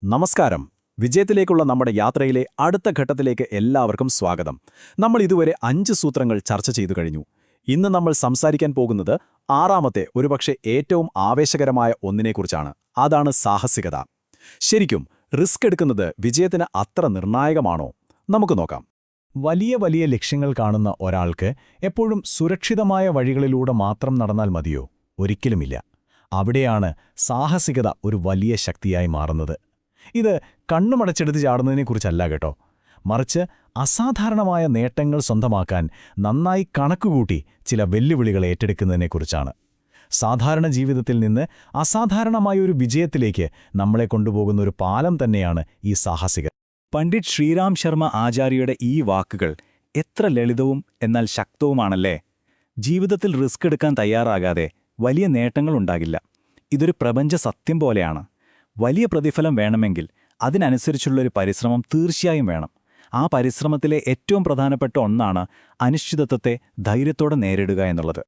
നമസ്കാരം. വിജയത്തിലേക്കുള്ള നമ്മുടെ യാത്രയിലെ അടുത്ത ഘട്ടത്തിലേക്ക് എല്ലാവർക്കും സ്വാഗതം. നമ്മൾ ഇതുവരെ 5 സൂത്രങ്ങൾ ചർച്ച ചെയ്തു കഴിഞ്ഞു. ഇന്ന് നമ്മൾ സംസാരിക്കാൻ പോകുന്നത് ആറാമത്തെ, ഒരുപക്ഷെ ഏറ്റവും ആവേശകരമായ ഒന്നിനെക്കുറിച്ചാണ്. അതാണ് സാഹസികത. ശരിക്കും റിസ്ക് എടുക്കുന്നത് വിജയത്തിന് അത്ര നിർണായകമാണോ? നമുക്ക് നോക്കാം. വലിയ വലിയ ലക്ഷ്യങ്ങൾ കാണുന്ന ഒരാൾക്ക് എപ്പോഴും സുരക്ഷിതമായ വഴികളിലൂടെ മാത്രം നടന്നാൽ മതിയോ? ഒരിക്കലുമില്ല. അവിടെയാണ് സാഹസികത ഒരു വലിയ ശക്തിയായി മാറുന്നത്. ഇത് കണ്ണുമടച്ചെടുത്ത് ചാടുന്നതിനെക്കുറിച്ചല്ല കേട്ടോ, മറിച്ച് അസാധാരണമായ നേട്ടങ്ങൾ സ്വന്തമാക്കാൻ നന്നായി കണക്കുകൂട്ടി ചില വെല്ലുവിളികൾ ഏറ്റെടുക്കുന്നതിനെക്കുറിച്ചാണ്. സാധാരണ ജീവിതത്തിൽ നിന്ന് അസാധാരണമായ ഒരു വിജയത്തിലേക്ക് നമ്മളെ കൊണ്ടുപോകുന്ന ഒരു പാലം തന്നെയാണ് ഈ സാഹസികത. പണ്ഡിറ്റ് ശ്രീറാം ശർമ്മ ആചാര്യയുടെ ഈ വാക്കുകൾ എത്ര ലളിതവും എന്നാൽ ശക്തവുമാണല്ലേ. ജീവിതത്തിൽ റിസ്ക് എടുക്കാൻ തയ്യാറാകാതെ വലിയ നേട്ടങ്ങളുണ്ടാകില്ല. ഇതൊരു പ്രപഞ്ച സത്യം പോലെയാണ്. വലിയ പ്രതിഫലം വേണമെങ്കിൽ അതിനനുസരിച്ചുള്ളൊരു പരിശ്രമം തീർച്ചയായും വേണം. ആ പരിശ്രമത്തിലെ ഏറ്റവും പ്രധാനപ്പെട്ട ഒന്നാണ് അനിശ്ചിതത്വത്തെ ധൈര്യത്തോടെ നേരിടുക എന്നുള്ളത്.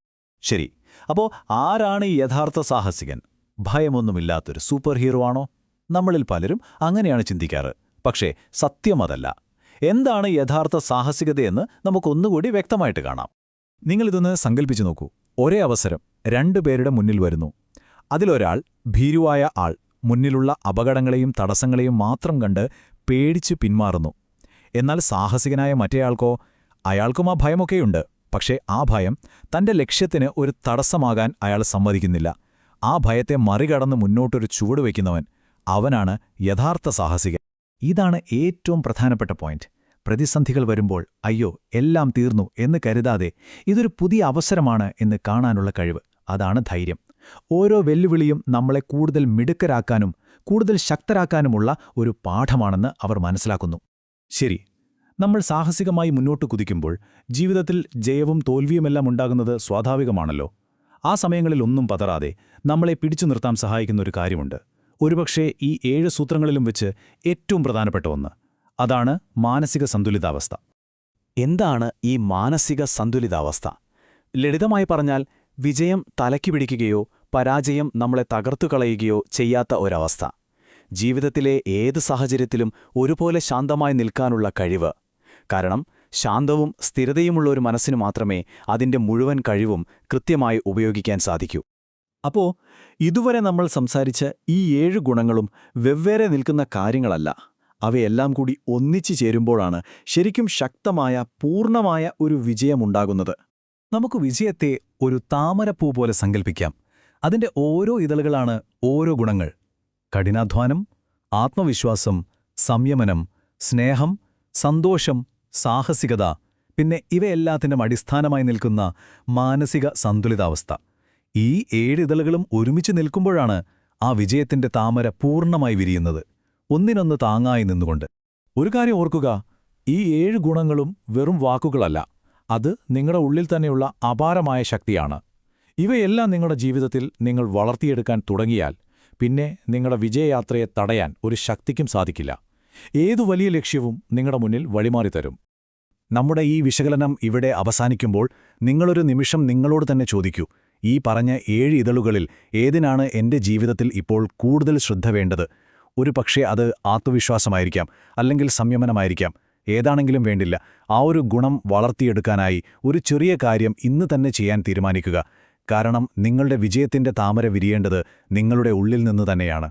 ശരി, അപ്പോൾ ആരാണ് ഈ യഥാർത്ഥ സാഹസികൻ? ഭയമൊന്നുമില്ലാത്തൊരു സൂപ്പർ ഹീറോ ആണോ? നമ്മളിൽ പലരും അങ്ങനെയാണ് ചിന്തിക്കാറ്. പക്ഷേ സത്യം അതല്ല. എന്താണ് യഥാർത്ഥ സാഹസികതയെന്ന് നമുക്കൊന്നുകൂടി വ്യക്തമായിട്ട് കാണാം. നിങ്ങളിതൊന്ന് സങ്കല്പിച്ചു നോക്കൂ. ഒരേ അവസരം 2 പേരുടെ മുന്നിൽ വരുന്നു. അതിലൊരാൾ, ഭീരുവായ ആൾ, മുന്നിലുള്ള അപകടങ്ങളെയും തടസ്സങ്ങളെയും മാത്രം കണ്ട് പേടിച്ച് പിന്മാറുന്നു. എന്നാൽ സാഹസികനായ മറ്റേയാൾക്കോ? അയാൾക്കും ആ ഭയമൊക്കെയുണ്ട്. പക്ഷേ ആ ഭയം തന്റെ ലക്ഷ്യത്തിന് ഒരു തടസ്സമാകാൻ അയാൾ സമ്മതിക്കുന്നില്ല. ആ ഭയത്തെ മറികടന്ന് മുന്നോട്ടൊരു ചുവടുവയ്ക്കുന്നവൻ, അവനാണ് യഥാർത്ഥ സാഹസികൻ. ഇതാണ് ഏറ്റവും പ്രധാനപ്പെട്ട പോയിന്റ്. പ്രതിസന്ധികൾ വരുമ്പോൾ അയ്യോ എല്ലാം തീർന്നു എന്ന് കരുതാതെ ഇതൊരു പുതിയ അവസരമാണ് എന്ന് കാണാനുള്ള കഴിവ്, അതാണ് ധൈര്യം. ഓരോ വെല്ലുവിളിയും നമ്മളെ കൂടുതൽ മിടുക്കരാക്കാനും കൂടുതൽ ശക്തരാക്കാനുമുള്ള ഒരു പാഠമാണെന്ന് അവർ മനസ്സിലാക്കുന്നു. ശരി, നമ്മൾ സാഹസികമായി മുന്നോട്ട് കുതിക്കുമ്പോൾ ജീവിതത്തിൽ ജയവും തോൽവിയുമെല്ലാം ഉണ്ടാകുന്നത് സ്വാഭാവികമാണല്ലോ. ആ സമയങ്ങളിൽ ഒന്നും പതറാതെ നമ്മളെ പിടിച്ചു നിർത്താൻ സഹായിക്കുന്ന ഒരു കാര്യമുണ്ട്. ഒരുപക്ഷേ ഈ 7 സൂത്രങ്ങളിലും വെച്ച് ഏറ്റവും പ്രധാനപ്പെട്ട ഒന്ന്. അതാണ് മാനസിക സന്തുലിതാവസ്ഥ. എന്താണ് ഈ മാനസിക സന്തുലിതാവസ്ഥ? ലളിതമായി പറഞ്ഞാൽ, വിജയം തലയ്ക്ക് പിടിക്കുകയോ പരാജയം നമ്മളെ തകർത്തുകളയുകയോ ചെയ്യാത്ത ഒരവസ്ഥ. ജീവിതത്തിലെ ഏത് സാഹചര്യത്തിലും ഒരുപോലെ ശാന്തമായി നിൽക്കാനുള്ള കഴിവ്. കാരണം ശാന്തവും സ്ഥിരതയുമുള്ള ഒരു മനസ്സിന് മാത്രമേ അതിന്റെ മുഴുവൻ കഴിവും കൃത്യമായി ഉപയോഗിക്കാൻ സാധിക്കൂ. അപ്പോ ഇതുവരെ നമ്മൾ സംസാരിച്ച ഈ 7 ഗുണങ്ങളും വെവ്വേറെ നിൽക്കുന്ന കാര്യങ്ങളല്ല. അവയെല്ലാം കൂടി ഒന്നിച്ചു ചേരുമ്പോഴാണ് ശരിക്കും ശക്തമായ, പൂർണ്ണമായ ഒരു വിജയമുണ്ടാകുന്നത്. നമുക്ക് വിജയത്തെ ഒരു താമരപ്പൂ പോലെ സങ്കല്പിക്കാം. അതിന്റെ ഓരോ ഇതളുകളാണ് ഓരോ ഗുണങ്ങൾ. കഠിനാധ്വാനം, ആത്മവിശ്വാസം, സംയമനം, സ്നേഹം, സന്തോഷം, സാഹസികത, പിന്നെ ഇവയെല്ലാത്തിനും അടിസ്ഥാനമായി നിൽക്കുന്ന മാനസിക സന്തുലിതാവസ്ഥ. ഈ 7 ഇതളുകളും ഒരുമിച്ച് നിൽക്കുമ്പോഴാണ് ആ വിജയത്തിന്റെ താമര പൂർണ്ണമായി വിരിയുന്നത്, ഒന്നിനൊന്ന് താങ്ങായി നിന്നുകൊണ്ട്. ഒരു കാര്യം ഓർക്കുക, ഈ 7 ഗുണങ്ങളും വെറും വാക്കുകളല്ല. അത് നിങ്ങളുടെ ഉള്ളിൽ തന്നെയുള്ള അപാരമായ ശക്തിയാണ്. ഇവയെല്ലാം നിങ്ങളുടെ ജീവിതത്തിൽ നിങ്ങൾ വളർത്തിയെടുക്കാൻ തുടങ്ങിയാൽ പിന്നെ നിങ്ങളുടെ വിജയയാത്രയെ തടയാൻ ഒരു ശക്തിക്കും സാധിക്കില്ല. ഏതു വലിയ ലക്ഷ്യവും നിങ്ങളുടെ മുന്നിൽ വഴിമാറിത്തരും. നമ്മുടെ ഈ വിശകലനം ഇവിടെ അവസാനിക്കുമ്പോൾ നിങ്ങളൊരു നിമിഷം നിങ്ങളോട് തന്നെ ചോദിക്കൂ, ഈ പറഞ്ഞ 7 ഇതളുകളിൽ ഏതിനാണ് എന്റെ ജീവിതത്തിൽ ഇപ്പോൾ കൂടുതൽ ശ്രദ്ധ വേണ്ടത്? ഒരു പക്ഷേ അത് ആത്മവിശ്വാസമായിരിക്കാം, അല്ലെങ്കിൽ സംയമനമായിരിക്കാം. ഏതാണെങ്കിലും വേണ്ടില്ല, ആ ഒരു ഗുണം വളർത്തിയെടുക്കാനായി ഒരു ചെറിയ കാര്യം ഇന്ന് തന്നെ ചെയ്യാൻ തീരുമാനിക്കുക. കാരണം നിങ്ങളുടെ വിജയത്തിന്റെ താമര വിരിയേണ്ടത് നിങ്ങളുടെ ഉള്ളിൽ നിന്ന് തന്നെയാണ്.